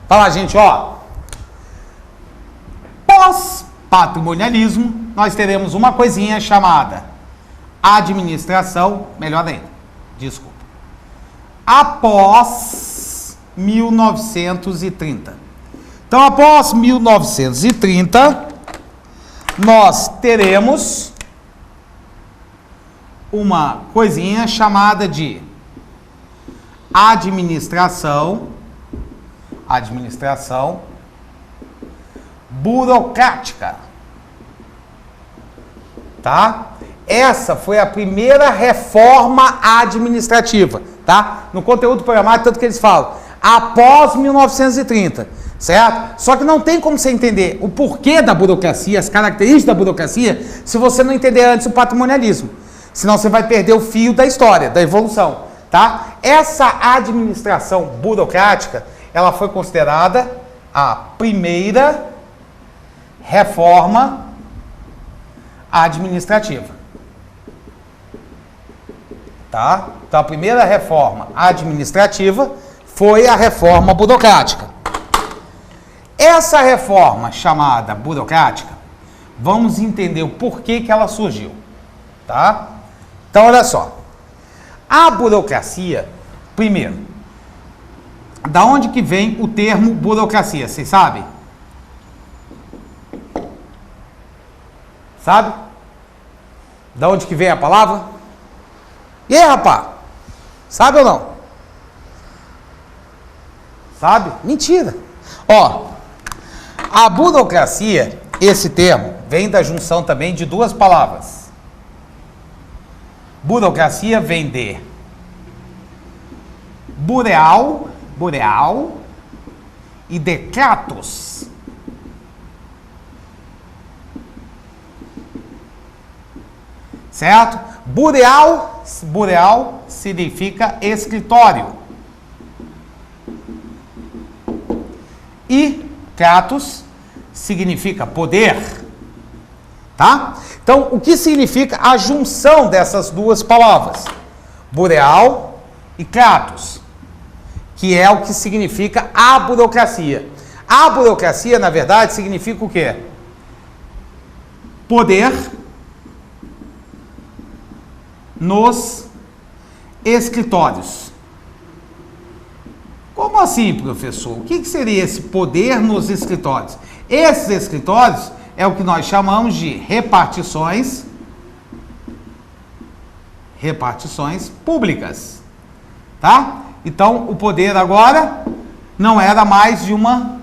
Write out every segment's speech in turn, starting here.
Fala, gente, ó. Pós-patrimonialismo, nós teremos uma coisinha chamada administração, melhor ainda, desculpa. Após 1930. Então, após 1930, nós teremos uma coisinha chamada de administração burocrática, tá? Essa foi a primeira reforma administrativa, tá? No conteúdo programático, tanto que eles falam, após 1930, certo? Só que não tem como você entender o porquê da burocracia, as características da burocracia, se você não entender antes o patrimonialismo. Senão você vai perder o fio da história, da evolução, tá? Essa administração burocrática, ela foi considerada a primeira reforma administrativa, tá? Então, a primeira reforma administrativa foi a reforma burocrática. Essa reforma chamada burocrática, vamos entender o porquê que ela surgiu, tá? Então, olha só. A burocracia, primeiro, da onde que vem o termo burocracia? Vocês sabem? Sabe? Da onde que vem a palavra? E aí, rapaz? Sabe ou não? Sabe? Mentira. Ó, a burocracia, esse termo, vem da junção também de duas palavras. Burocracia vem de bureal e de kratos. Certo? Bureal significa escritório. E kratos significa poder. Tá? Então, o que significa a junção dessas duas palavras? Bureal e kratos, que é o que significa a burocracia. A burocracia, na verdade, significa o quê? Poder nos escritórios. Como assim, professor? O que seria esse poder nos escritórios? Esses escritórios é o que nós chamamos de repartições públicas, tá? Então, o poder agora não era mais de uma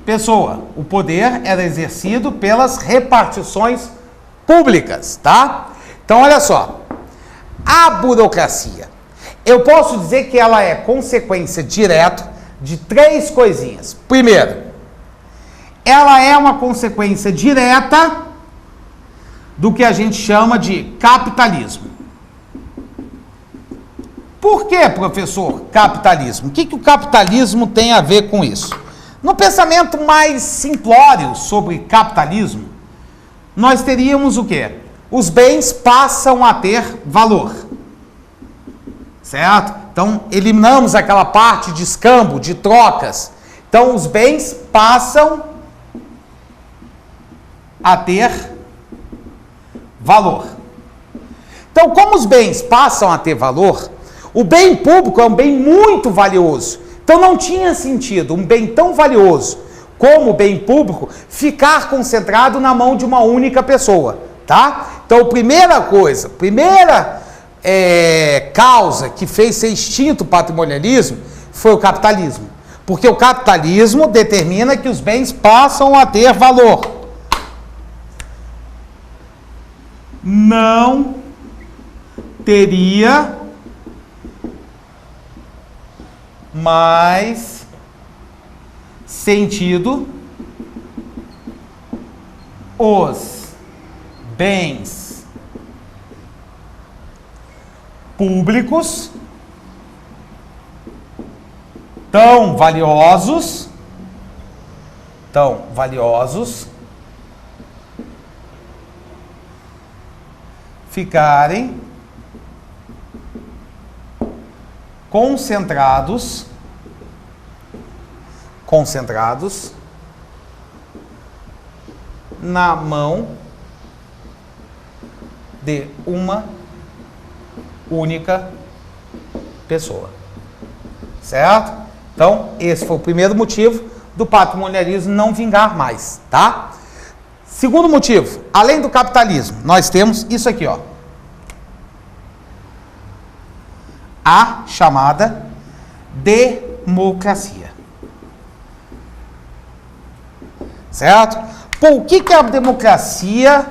pessoa. O poder era exercido pelas repartições públicas, tá? Então, olha só. A burocracia, eu posso dizer que ela é consequência direta de três coisinhas. Primeiro, ela é uma consequência direta do que a gente chama de capitalismo. Por que, professor, capitalismo? O que o capitalismo tem a ver com isso? No pensamento mais simplório sobre capitalismo, nós teríamos o quê? Os bens passam a ter valor. Certo? Então, eliminamos aquela parte de escambo, de trocas. Então, os bens passam a ter valor. Então, como os bens passam a ter valor, o bem público é um bem muito valioso. Então, não tinha sentido um bem tão valioso como o bem público ficar concentrado na mão de uma única pessoa, tá? Então, primeira causa que fez ser extinto o patrimonialismo foi o capitalismo. Porque o capitalismo determina que os bens passam a ter valor. Não teria mais sentido os bens públicos tão valiosos ficarem concentrados concentrados na mão de uma única pessoa. Certo? Então, esse foi o primeiro motivo do patrimonialismo não vingar mais, tá? Segundo motivo, além do capitalismo, nós temos isso aqui, ó. A chamada democracia. Certo? Por que a democracia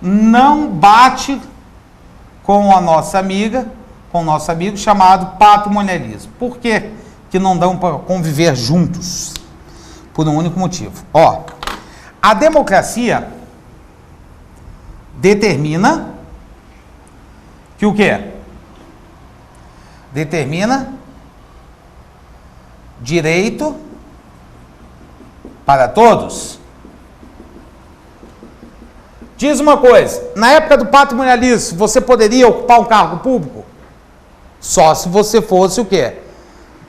não bate com a nossa amiga, com o nosso amigo chamado patrimonialismo? Por que não dão para conviver juntos? Por um único motivo. Ó, a democracia determina que o quê? Determina direito para todos. Diz uma coisa, na época do patrimonialismo, você poderia ocupar um cargo público? Só se você fosse o quê?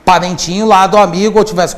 Parentinho lá do amigo, ou tivesse...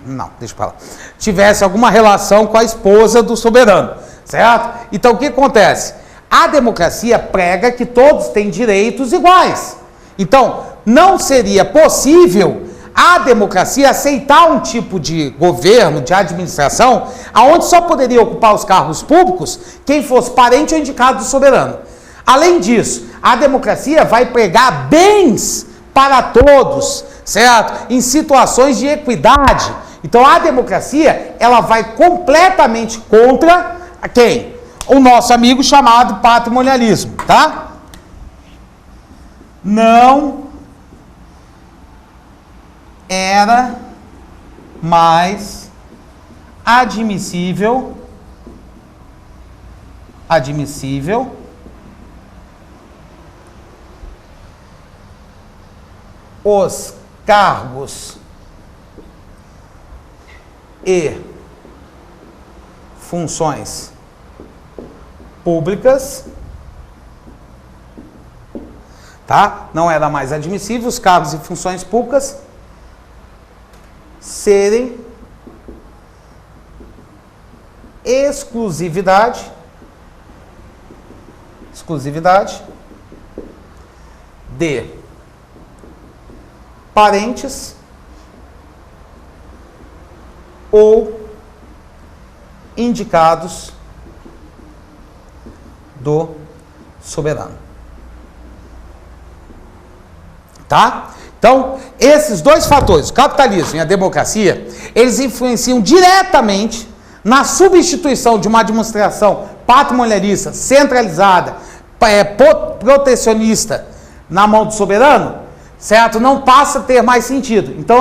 Não, deixa pra lá. Tivesse alguma relação com a esposa do soberano, certo? Então, o que acontece? A democracia prega que todos têm direitos iguais. Então, não seria possível a democracia aceitar um tipo de governo, de administração, aonde só poderia ocupar os cargos públicos quem fosse parente ou indicado do soberano. Além disso, a democracia vai pregar bens para todos, certo? Em situações de equidade. Então, a democracia, ela vai completamente contra quem? O nosso amigo chamado patrimonialismo, tá? Não era mais admissível os cargos e funções públicas, tá? Não era mais admissível os cargos e funções públicas serem exclusividade de parentes ou indicados do soberano. Tá? Então, esses dois fatores, o capitalismo e a democracia, eles influenciam diretamente na substituição de uma administração patrimonialista, centralizada, protecionista na mão do soberano, certo? Não passa a ter mais sentido. Então,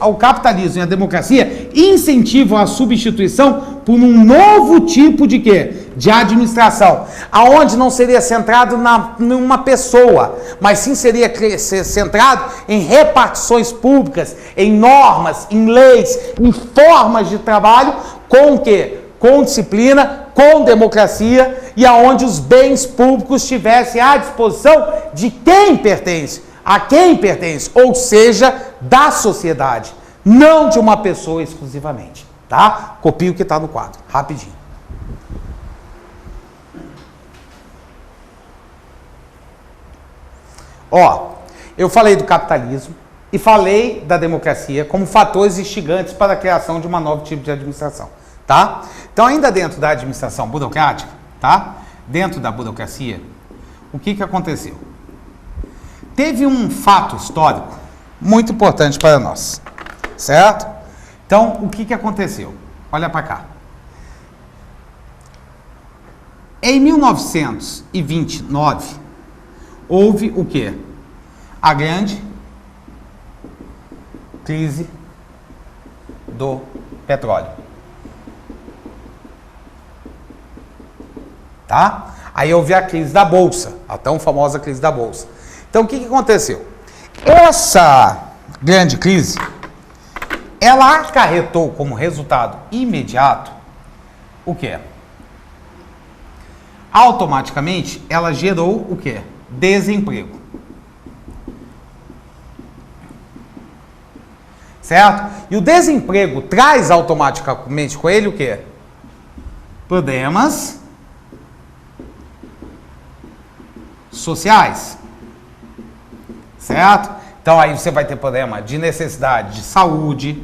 o capitalismo e a democracia incentivam a substituição por um novo tipo de quê? De administração, aonde não seria centrado numa pessoa, mas sim seria centrado em repartições públicas, em normas, em leis, em formas de trabalho, com o quê? Com disciplina, com democracia, e aonde os bens públicos estivessem à disposição de quem pertence, a quem pertence, ou seja, da sociedade, não de uma pessoa exclusivamente, tá? Copie o que está no quadro, rapidinho. Ó, eu falei do capitalismo e falei da democracia como fatores instigantes para a criação de um novo tipo de administração, tá? Então, ainda dentro da administração burocrática, tá? Dentro da burocracia, o que aconteceu? Teve um fato histórico muito importante para nós, certo? Então, o que aconteceu? Olha para cá. Em 1929, houve o quê? A grande crise do petróleo. Tá? Aí houve a crise da Bolsa, a tão famosa crise da Bolsa. Então, o que aconteceu? Essa grande crise, ela acarretou como resultado imediato o quê? Automaticamente, ela gerou o quê? Desemprego. certo? E o desemprego traz automaticamente com ele o quê? Problemas sociais, certo? Então aí você vai ter problema de necessidade de saúde,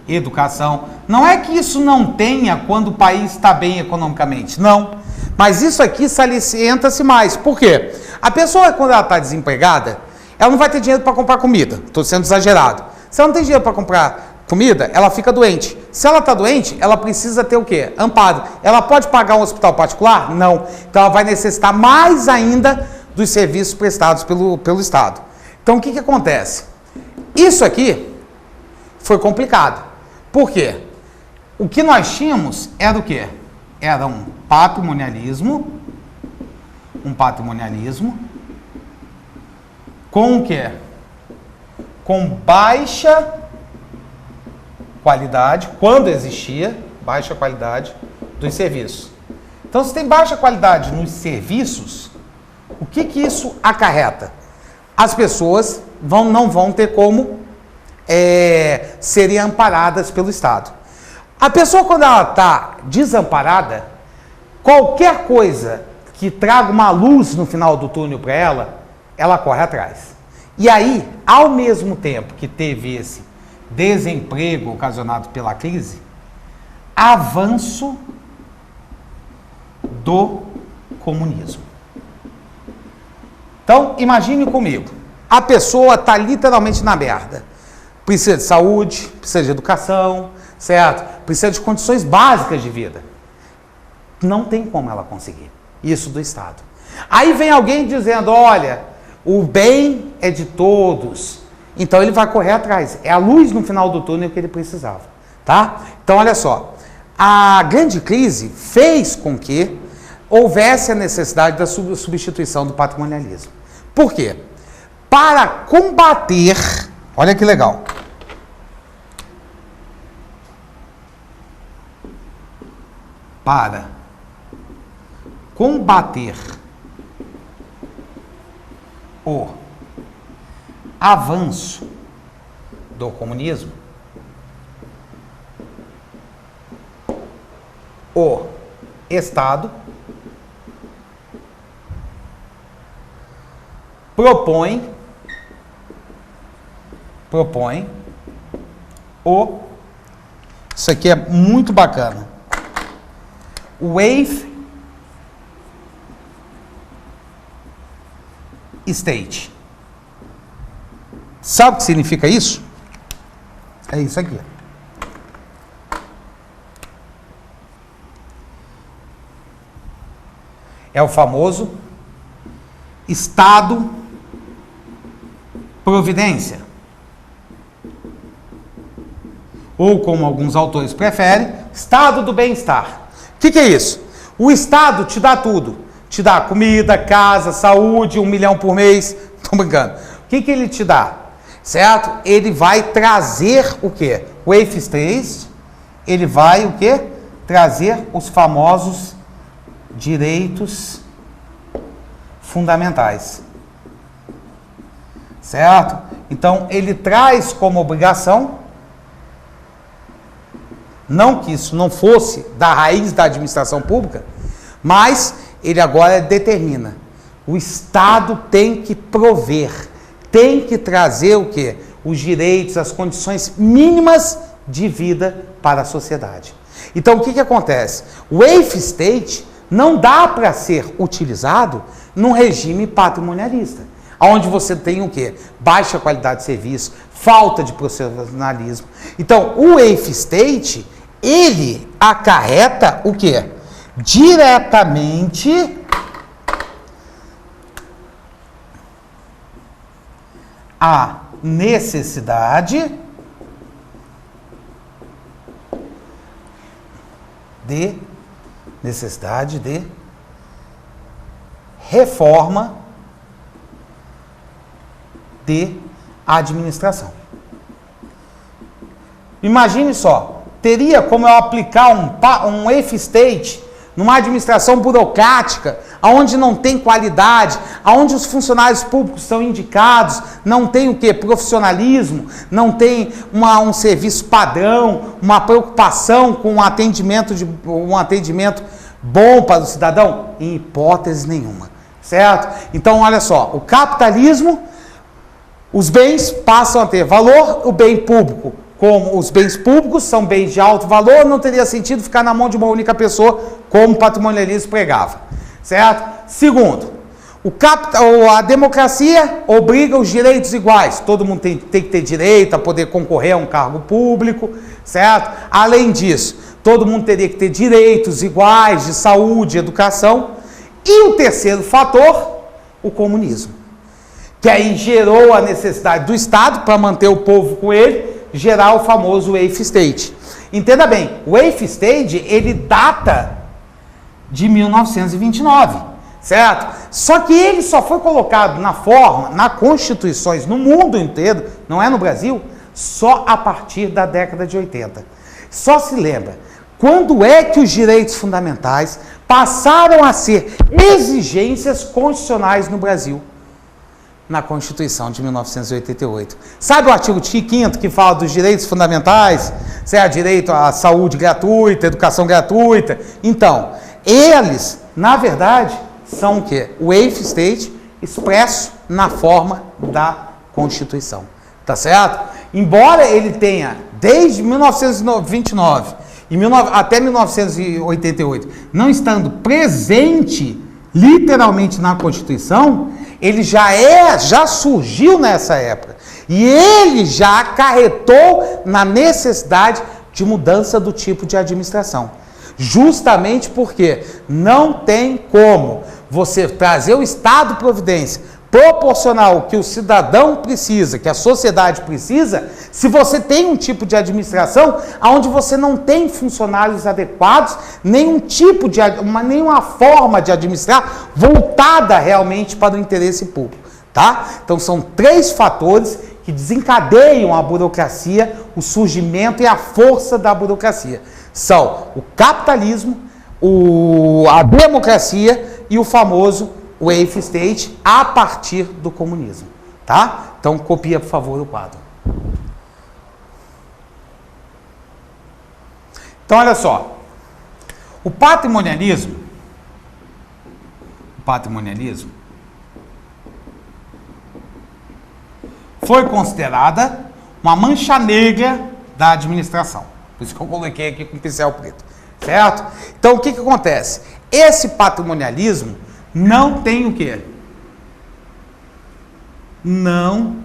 educação. Não é que isso não tenha quando o país está bem economicamente, não. Mas isso aqui salienta-se mais. Por quê? A pessoa, quando ela está desempregada, ela não vai ter dinheiro para comprar comida. Estou sendo exagerado. Se ela não tem dinheiro para comprar comida, ela fica doente. Se ela está doente, ela precisa ter o quê? Amparo. Ela pode pagar um hospital particular? Não. Então ela vai necessitar mais ainda dos serviços prestados pelo Estado. Então o que acontece? Isso aqui foi complicado. Por quê? O que nós tínhamos era o quê? Era um patrimonialismo com o quê? Com baixa qualidade, quando existia baixa qualidade dos serviços. Então, se tem baixa qualidade nos serviços, o que isso acarreta? As pessoas não vão ter como serem amparadas pelo Estado. A pessoa, quando ela está desamparada, qualquer coisa que traga uma luz no final do túnel para ela corre atrás. E aí, ao mesmo tempo que teve esse desemprego ocasionado pela crise, avanço do comunismo. Então, imagine comigo, a pessoa está literalmente na merda. Precisa de saúde, precisa de educação, certo? Precisa de condições básicas de vida. Não tem como ela conseguir isso do Estado. Aí vem alguém dizendo, olha, o bem é de todos. Então ele vai correr atrás. É a luz no final do túnel que ele precisava, tá? Então olha só, a grande crise fez com que houvesse a necessidade da substituição do patrimonialismo. Por quê? Para combater, olha que legal, para combater o avanço do comunismo, o Estado propõe isso aqui é muito bacana, Wave State. Sabe o que significa isso? É isso aqui. É o famoso Estado Providência. Ou, como alguns autores preferem, Estado do Bem-Estar. O que é isso? O Estado te dá tudo. Te dá comida, casa, saúde, 1 milhão por mês. Estou brincando. O que ele te dá? Certo? Ele vai trazer o quê? O Wave State, ele vai o quê? Trazer os famosos direitos fundamentais. Certo? Então, ele traz como obrigação, não que isso não fosse da raiz da administração pública, mas ele agora determina. O Estado tem que prover, tem que trazer o quê? Os direitos, as condições mínimas de vida para a sociedade. Então, o que acontece? O Wave State não dá para ser utilizado num regime patrimonialista, onde você tem o quê? Baixa qualidade de serviço, falta de profissionalismo. Então, o Wave State, ele acarreta o quê? Diretamente a necessidade de reforma de administração. Imagine só, teria como eu aplicar um Wave State numa administração burocrática, aonde não tem qualidade, aonde os funcionários públicos são indicados, não tem o quê? Profissionalismo, não tem um serviço padrão, uma preocupação com um atendimento bom para o cidadão? Em hipótese nenhuma, certo? Então, olha só, o capitalismo, os bens passam a ter valor, o bem público, como os bens públicos são bens de alto valor, não teria sentido ficar na mão de uma única pessoa, como o patrimonialismo pregava, certo? Segundo, a democracia obriga os direitos iguais, todo mundo tem que ter direito a poder concorrer a um cargo público, certo? Além disso, todo mundo teria que ter direitos iguais de saúde, educação. E o terceiro fator, o comunismo, que aí gerou a necessidade do Estado, para manter o povo com ele, gerar o famoso Wave State. Entenda bem, o Wave State, ele data de 1929, certo? Só que ele só foi colocado nas constituições no mundo inteiro, não é no Brasil, só a partir da década de 80. Só se lembra, quando é que os direitos fundamentais passaram a ser exigências constitucionais no Brasil? Na Constituição de 1988. Sabe o artigo 5º que fala dos direitos fundamentais? Certo? Direito à saúde gratuita, educação gratuita. Então, eles, na verdade, são o quê? O Wave State expresso na forma da Constituição. Tá certo? Embora ele tenha, desde 1929 até 1988, não estando presente literalmente na Constituição, ele já surgiu nessa época. E ele já acarretou na necessidade de mudança do tipo de administração. Justamente porque não tem como você trazer o Estado-providência proporcional que o cidadão precisa, que a sociedade precisa, se você tem um tipo de administração onde você não tem funcionários adequados, nenhuma forma de administrar voltada realmente para o interesse público, tá? Então são 3 fatores que desencadeiam a burocracia, o surgimento e a força da burocracia. São o capitalismo, a democracia e o famoso Wave State a partir do comunismo, tá? Então copia, por favor, o quadro. Então, olha só. O patrimonialismo foi considerada uma mancha negra da administração. Por isso que eu coloquei aqui com pincel preto, certo? Então, o que acontece? Esse patrimonialismo não tem o quê? Não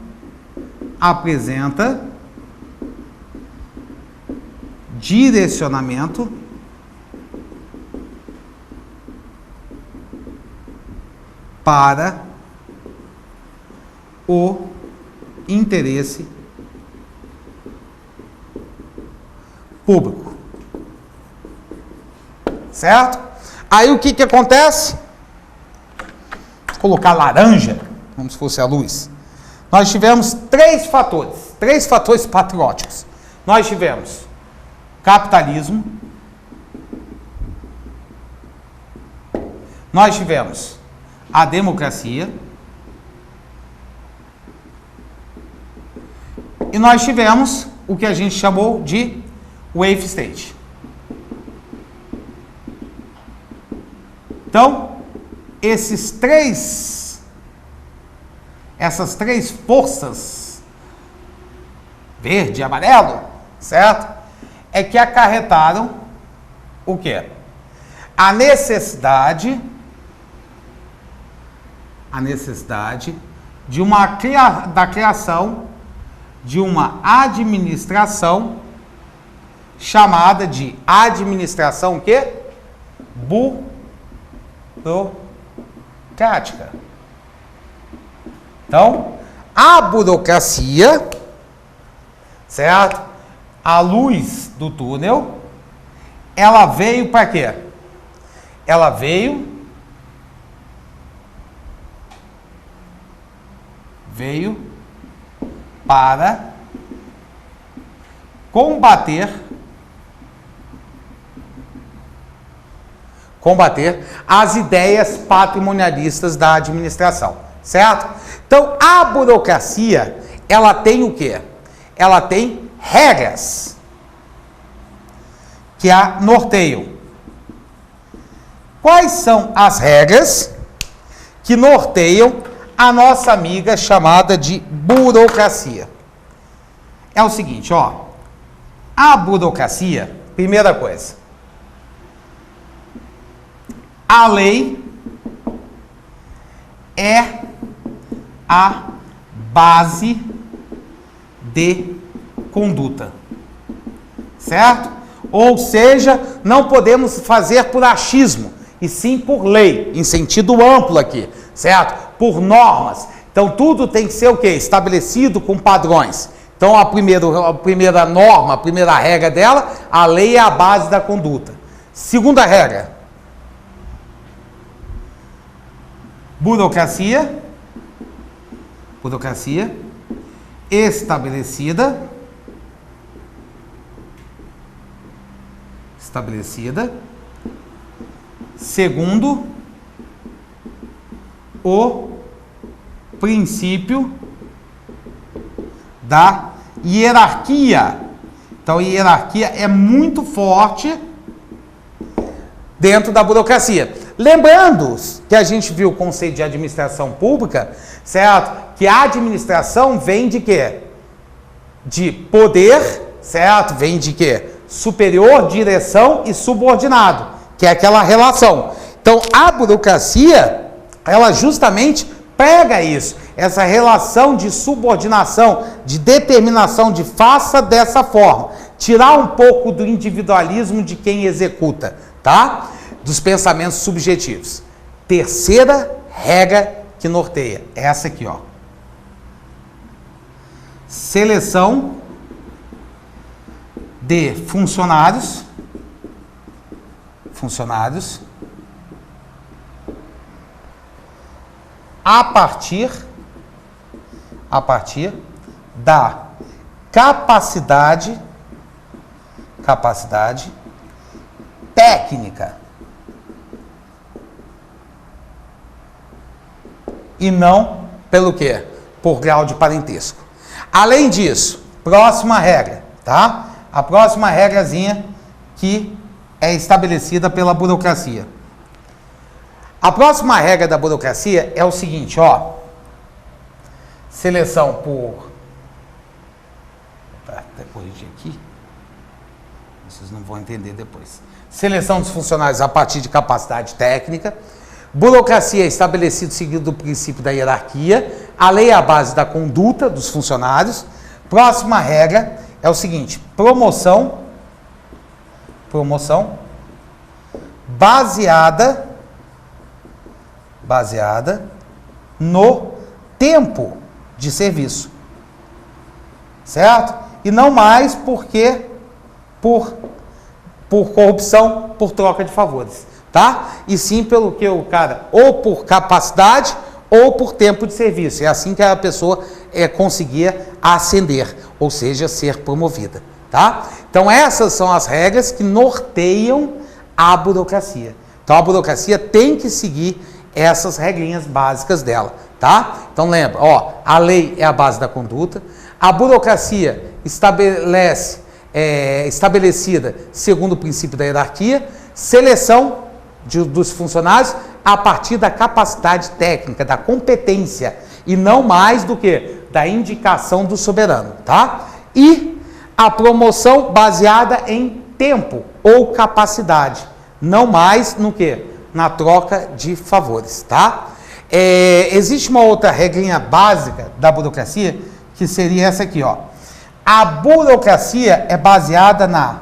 apresenta direcionamento para o interesse público. Certo? Aí o que acontece? Vou colocar laranja, como se fosse a luz. Nós tivemos 3 fatores patrióticos. Nós tivemos capitalismo, nós tivemos a democracia e nós tivemos o que a gente chamou de Wave State. Então, essas 3 forças, verde e amarelo, certo? É que acarretaram o quê? A necessidade da criação de uma administração chamada de administração o quê? Burocrática. Então, a burocracia, certo? A luz do túnel, ela veio para quê? Ela veio para combater combater as ideias patrimonialistas da administração, certo? Então, a burocracia, ela tem o quê? Ela tem regras que a norteiam. Quais são as regras que norteiam a nossa amiga chamada de burocracia? É o seguinte, ó. A burocracia, primeira coisa, a lei é a base de conduta, certo? Ou seja, não podemos fazer por achismo, e sim por lei, em sentido amplo aqui, certo? Por normas. Então, tudo tem que ser o quê? Estabelecido com padrões. Então, a primeira norma, a primeira regra dela, a lei é a base da conduta. Segunda regra, burocracia estabelecida segundo o princípio da hierarquia. Então, a hierarquia é muito forte dentro da burocracia. Lembrando que a gente viu o conceito de administração pública, certo? Que a administração vem de quê? De poder, certo? Vem de quê? Superior, direção e subordinado, que é aquela relação. Então, a burocracia, ela justamente pega isso, essa relação de subordinação, de determinação, de faça dessa forma. Tirar um pouco do individualismo de quem executa, tá? Dos pensamentos subjetivos. Terceira regra que norteia, é essa aqui, ó. Seleção de funcionários a partir da capacidade técnica e não pelo quê? Por grau de parentesco. Além disso, próxima regra, tá? A próxima regrazinha que é estabelecida pela burocracia. A próxima regra da burocracia é o seguinte, ó. Seleção por... Tá, até corrigir aqui. Vocês não vão entender depois. Seleção dos funcionários a partir de capacidade técnica. Burocracia é estabelecido seguindo o princípio da hierarquia. A lei é a base da conduta dos funcionários. Próxima regra é o seguinte, promoção baseada no tempo de serviço, certo? E não mais porque por corrupção, por troca de favores, tá? E sim pelo que o cara, ou por capacidade ou por tempo de serviço. É assim que a pessoa conseguia ascender, ou seja, ser promovida, tá? Então essas são as regras que norteiam a burocracia. Então a burocracia tem que seguir essas regrinhas básicas dela, tá? Então lembra, ó, a lei é a base da conduta, a burocracia estabelecida segundo o princípio da hierarquia, seleção dos funcionários a partir da capacidade técnica, da competência, e não mais do que da indicação do soberano, tá? E a promoção baseada em tempo ou capacidade, não mais no que? Na troca de favores, tá? Existe uma outra regrinha básica da burocracia, que seria essa aqui, ó. A burocracia é baseada na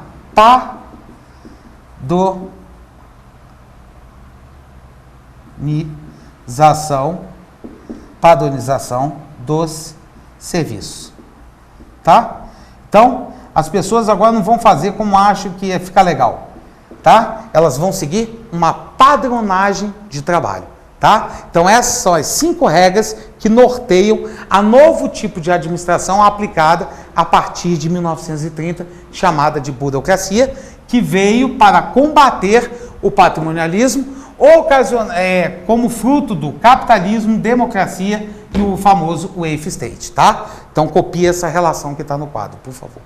padronização dos serviços, tá? Então, as pessoas agora não vão fazer como acham que ia ficar legal, tá? Elas vão seguir uma padronagem de trabalho, tá? Então, essas são as 5 regras que norteiam a novo tipo de administração aplicada a partir de 1930, chamada de burocracia, que veio para combater o patrimonialismo, como fruto do capitalismo, democracia e o famoso wave state, tá? Então copia essa relação que está no quadro, por favor.